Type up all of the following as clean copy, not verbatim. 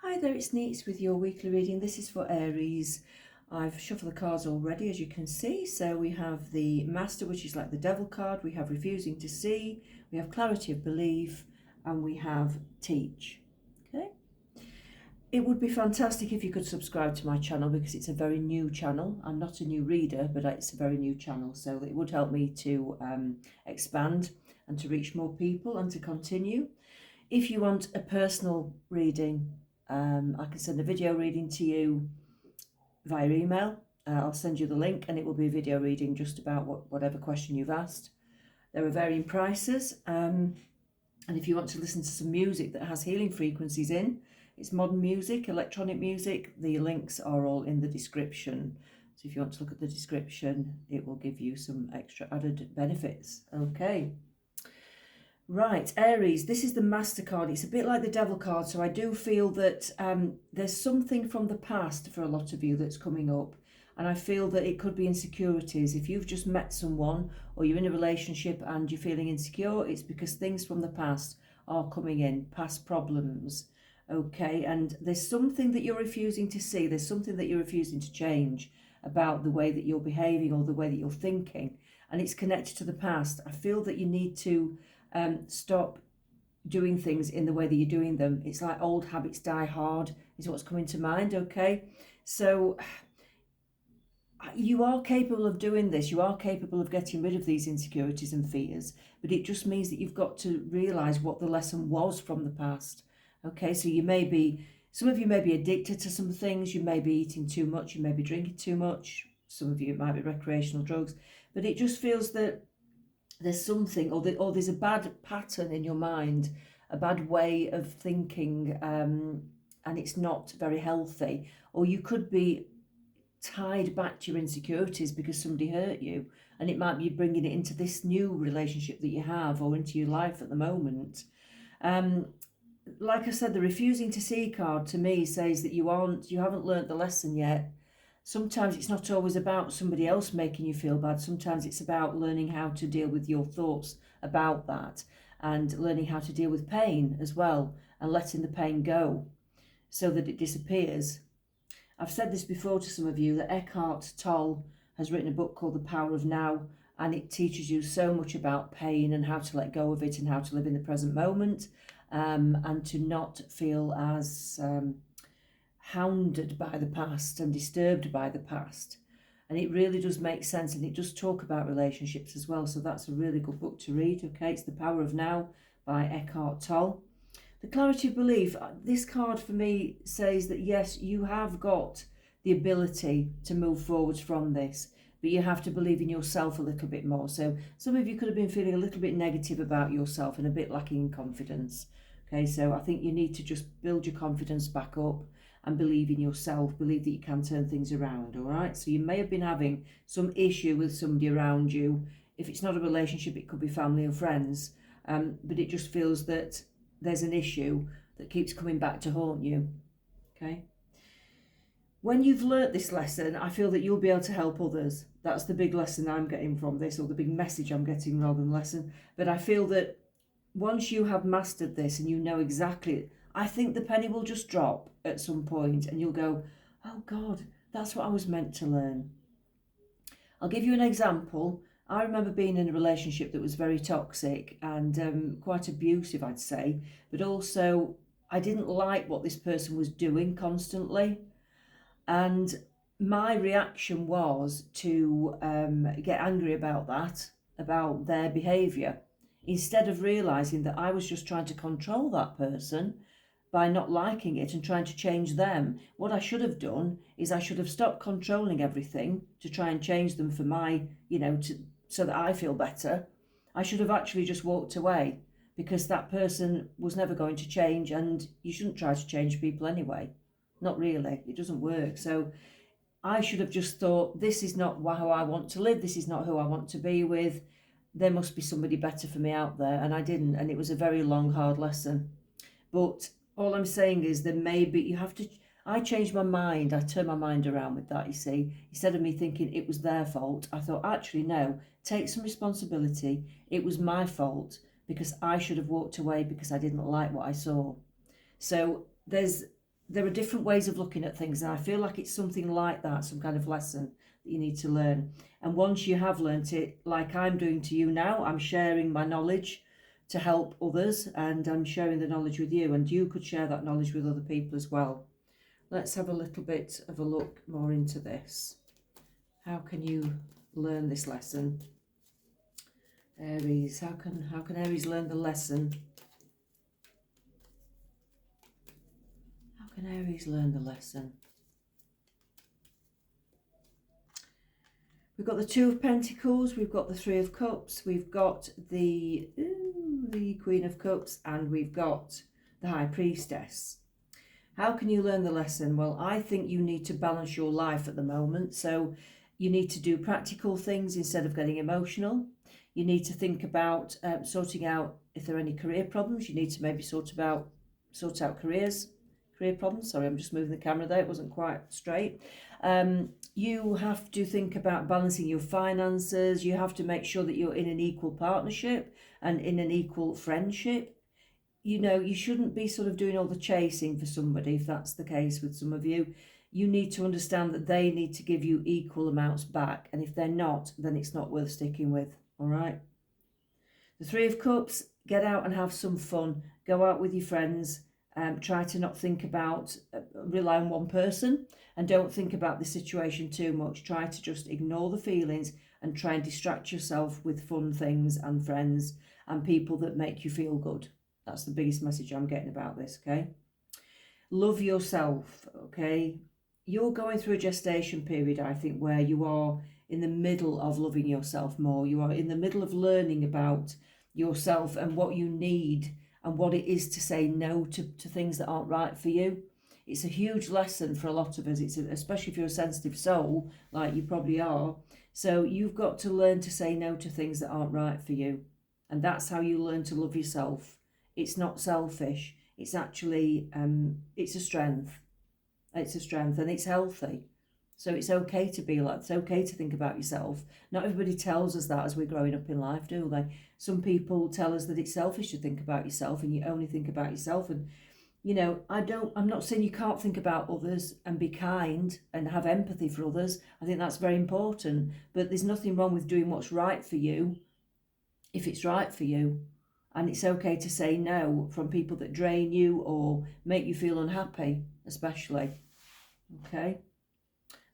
Hi there, it's Neats with your weekly reading. This is for Aries. I've shuffled the cards already, as you can see. So we have the Master, which is like the Devil card. We have Refusing to See. We have Clarity of Belief. And we have Teach. Okay. It would be fantastic if you could subscribe to my channel because it's a very new channel. I'm not a new reader, but it's a very new channel. So it would help me to expand and to reach more people and to continue. If you want a personal reading, I can send a video reading to you via email. I'll send you the link and it will be a video reading just about whatever question you've asked. There are varying prices. And if you want to listen to some music that has healing frequencies in, it's modern music, electronic music. The links are all in the description. So if you want to look at the description, it will give you some extra added benefits. Okay. Right, Aries, this is the Master card. It's a bit like the Devil card, so I do feel that there's something from the past for a lot of you that's coming up, and I feel that it could be insecurities. If you've just met someone or you're in a relationship and you're feeling insecure, it's because things from the past are coming in, past problems, okay? And there's something that you're refusing to see, there's something that you're refusing to change about the way that you're behaving or the way that you're thinking, and it's connected to the past. I feel that you need to stop doing things in the way that you're doing them. It's like old habits die hard is what's coming to mind, okay? So you are capable of doing this. You are capable of getting rid of these insecurities and fears, but it just means that you've got to realise what the lesson was from the past, okay? So some of you may be addicted to some things. You may be eating too much. You may be drinking too much. Some of you, it might be recreational drugs, but it just feels that there's something, or there's a bad pattern in your mind, a bad way of thinking, and it's not very healthy. Or you could be tied back to your insecurities because somebody hurt you, and it might be bringing it into this new relationship that you have or into your life at the moment. Like I said, the Refusing to See card to me says that you haven't learnt the lesson yet. Sometimes it's not always about somebody else making you feel bad. Sometimes it's about learning how to deal with your thoughts about that and learning how to deal with pain as well and letting the pain go so that it disappears. I've said this before to some of you that Eckhart Tolle has written a book called The Power of Now, and it teaches you so much about pain and how to let go of it and how to live in the present moment, and to not feel as hounded by the past and disturbed by the past. And it really does make sense, and it does talk about relationships as well. So that's a really good book to read, okay? It's The Power of Now by Eckhart Tolle. The Clarity of Belief, this card for me says that yes, you have got the ability to move forwards from this, but you have to believe in yourself a little bit more. So some of you could have been feeling a little bit negative about yourself and a bit lacking in confidence. Okay, so I think you need to just build your confidence back up and believe in yourself, believe that you can turn things around, all right? So you may have been having some issue with somebody around you. If it's not a relationship, it could be family and friends, but it just feels that there's an issue that keeps coming back to haunt you, okay? When you've learnt this lesson, I feel that you'll be able to help others. That's the big lesson I'm getting from this, or the big message I'm getting rather than lesson. But I feel that once you have mastered this and you know exactly, I think the penny will just drop at some point and you'll go, oh God, that's what I was meant to learn. I'll give you an example. I remember being in a relationship that was very toxic and quite abusive, I'd say, but also I didn't like what this person was doing constantly. And my reaction was to get angry about that, about their behaviour, instead of realising that I was just trying to control that person by not liking it and trying to change them. What I should have done is I should have stopped controlling everything to try and change them for my, so that I feel better. I should have actually just walked away because that person was never going to change, and you shouldn't try to change people anyway. Not really, it doesn't work. So I should have just thought, this is not how I want to live, this is not who I want to be with, there must be somebody better for me out there, and I didn't, and it was a very long, hard lesson. But all I'm saying is I changed my mind, I turned my mind around with that, you see. Instead of me thinking it was their fault, I thought, actually, no, take some responsibility, it was my fault, because I should have walked away because I didn't like what I saw. So there's there are different ways of looking at things, and I feel like it's something like that, some kind of lesson that you need to learn. And once you have learnt it, like I'm doing to you now, I'm sharing my knowledge to help others, and I'm sharing the knowledge with you, and you could share that knowledge with other people as well. Let's have a little bit of a look more into this. How can you learn this lesson? Aries, how can Aries learn the lesson? How can Aries learn the lesson? We've got the Two of Pentacles, we've got the Three of Cups, we've got the Queen of Cups, and we've got the High Priestess. How can you learn the lesson? Well, I think you need to balance your life at the moment. So you need to do practical things instead of getting emotional. You need to think about sorting out if there are any career problems. You need to maybe sort out career problems. Sorry, I'm just moving the camera there. It wasn't quite straight. You have to think about balancing your finances. You have to make sure that you're in an equal partnership and in an equal friendship. You know, you shouldn't be sort of doing all the chasing for somebody, if that's the case with some of you. You need to understand that they need to give you equal amounts back. And if they're not, then it's not worth sticking with. All right. The Three of Cups, get out and have some fun. Go out with your friends. Try to not think about, rely on one person, and don't think about the situation too much. Try to just ignore the feelings and try and distract yourself with fun things and friends and people that make you feel good. That's the biggest message I'm getting about this, okay? Love yourself, okay? You're going through a gestation period, I think, where you are in the middle of loving yourself more. You are in the middle of learning about yourself and what you need and what it is to say no to things that aren't right for you. It's a huge lesson for a lot of us, especially if you're a sensitive soul, like you probably are. So you've got to learn to say no to things that aren't right for you. And that's how you learn to love yourself. It's not selfish. It's actually, it's a strength. It's a strength and it's healthy. So it's okay to be like, it's okay to think about yourself. Not everybody tells us that as we're growing up in life, do they? Some people tell us that it's selfish to think about yourself and you only think about yourself. And, you know, I'm not saying you can't think about others and be kind and have empathy for others. I think that's very important. But there's nothing wrong with doing what's right for you if it's right for you. And it's okay to say no from people that drain you or make you feel unhappy, especially. Okay.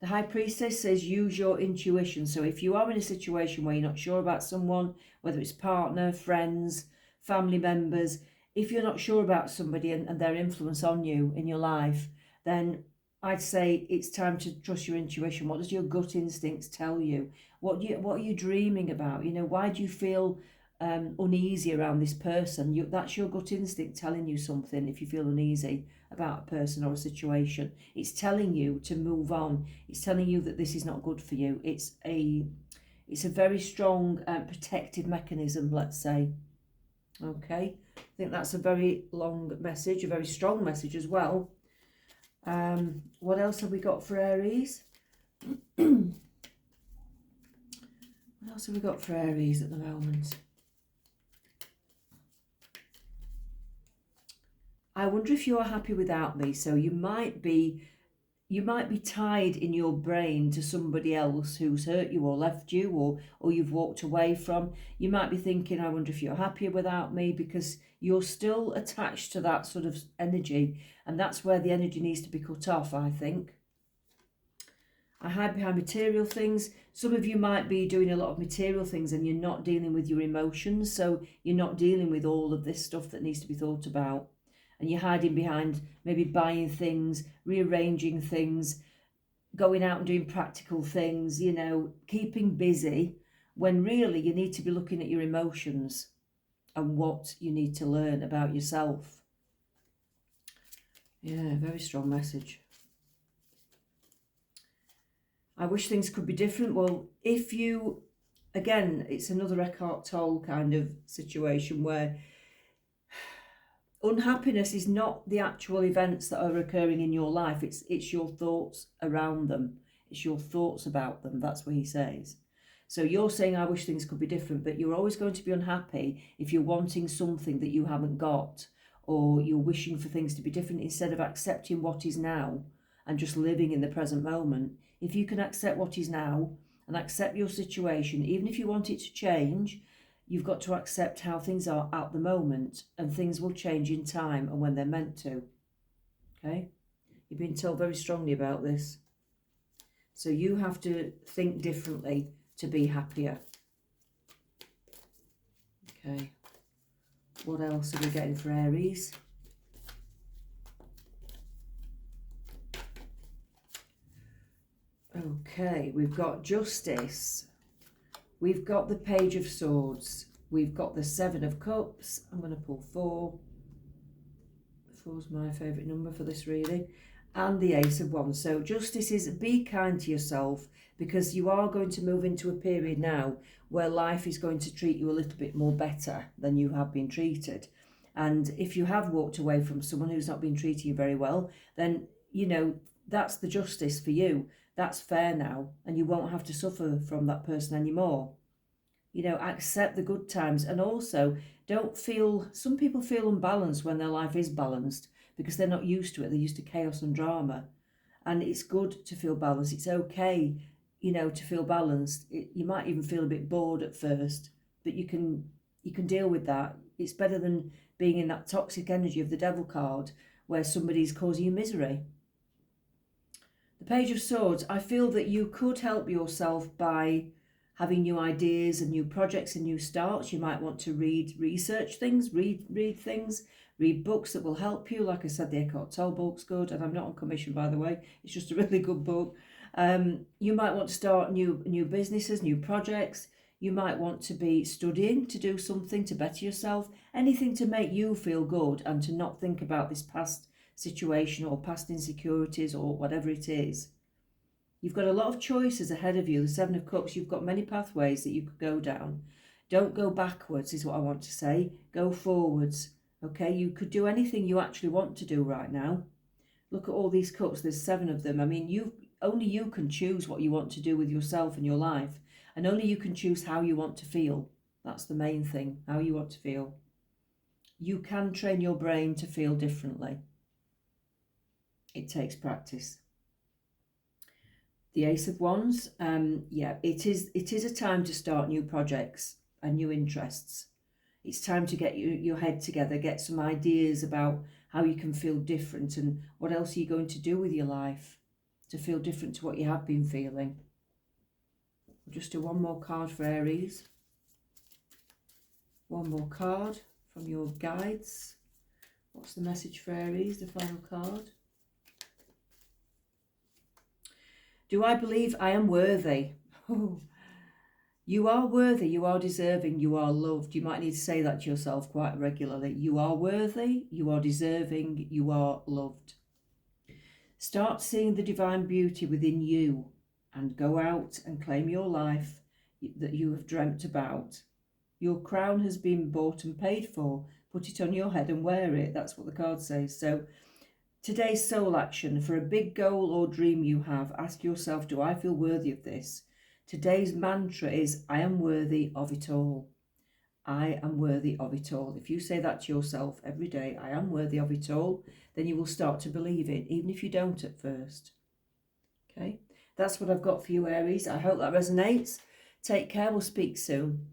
The High Priestess says use your intuition. So if you are in a situation where you're not sure about someone, whether it's partner, friends, family members, if you're not sure about somebody and their influence on you in your life, then I'd say it's time to trust your intuition. What does your gut instincts tell you? What are you dreaming about? You know, why do you feel uneasy around this person? That's your gut instinct telling you something. If you feel uneasy about a person or a situation, it's telling you to move on. It's telling you that this is not good for you. It's a very strong protective mechanism, let's say. Okay, I think that's a very long message, a very strong message as well. What else have we got for Aries? What else have we got for Aries at the moment? I wonder if you are happy without me. So you might be tied in your brain to somebody else who's hurt you or left you or you've walked away from. You might be thinking, I wonder if you're happier without me, because you're still attached to that sort of energy. And that's where the energy needs to be cut off, I think. I hide behind material things. Some of you might be doing a lot of material things and you're not dealing with your emotions. So you're not dealing with all of this stuff that needs to be thought about. And you're hiding behind maybe buying things, rearranging things, going out and doing practical things, you know, keeping busy, when really you need to be looking at your emotions and what you need to learn about yourself. Yeah, very strong message. I wish things could be different. Well, if you, again, it's another Eckhart Tolle kind of situation where unhappiness is not the actual events that are occurring in your life. It's your thoughts around them. It's your thoughts about them. That's what he says. So you're saying, I wish things could be different, but you're always going to be unhappy if you're wanting something that you haven't got, or you're wishing for things to be different instead of accepting what is now and just living in the present moment. If you can accept what is now and accept your situation, even if you want it to change, you've got to accept how things are at the moment, and things will change in time and when they're meant to. Okay? You've been told very strongly about this. So you have to think differently to be happier. Okay. What else are we getting for Aries? Okay, we've got Justice. We've got the Page of Swords. We've got the Seven of Cups. I'm going to pull 4. 4's my favourite number for this reading. And the Ace of Wands. So Justice is be kind to yourself, because you are going to move into a period now where life is going to treat you a little bit more better than you have been treated. And if you have walked away from someone who's not been treating you very well, then, you know, that's the justice for you. That's fair now, and you won't have to suffer from that person anymore. You know, accept the good times, and also don't feel, some people feel unbalanced when their life is balanced because they're not used to it. They're used to chaos and drama, and it's good to feel balanced. It's okay, you know, to feel balanced. You might even feel a bit bored at first, but you can deal with that. It's better than being in that toxic energy of the Devil card where somebody's causing you misery. The Page of Swords, I feel that you could help yourself by having new ideas and new projects and new starts. You might want to research things, read things, read books that will help you. Like I said, the Eckhart Tolle book's good, and I'm not on commission, by the way. It's just a really good book. You might want to start new businesses, new projects. You might want to be studying to do something to better yourself. Anything to make you feel good and to not think about this past situation or past insecurities or whatever it is. You've got a lot of choices ahead of you. The Seven of Cups, you've got many pathways that you could go down. Don't go backwards is what I want to say. Go forwards. Okay, you could do anything you actually want to do right now. Look at all these cups. There's 7 of them. I mean, only you can choose what you want to do with yourself and your life. And only you can choose how you want to feel. That's the main thing, how you want to feel. You can train your brain to feel differently. It takes practice. The Ace of Wands, yeah, it is a time to start new projects and new interests. It's time to get your head together, get some ideas about how you can feel different and what else are you going to do with your life to feel different to what you have been feeling. I'll just do one more card for Aries. One more card from your guides. What's the message for Aries, the final card? Do I believe I am worthy? Oh, you are worthy, you are deserving, you are loved. You might need to say that to yourself quite regularly. You are worthy, you are deserving, you are loved. Start seeing the divine beauty within you and go out and claim your life that you have dreamt about. Your crown has been bought and paid for. Put it on your head and wear it. That's what the card says. So today's soul action, for a big goal or dream you have, ask yourself, do I feel worthy of this? Today's mantra is, I am worthy of it all. I am worthy of it all. If you say that to yourself every day, I am worthy of it all, then you will start to believe it, even if you don't at first. Okay, that's what I've got for you, Aries. I hope that resonates. Take care. We'll speak soon.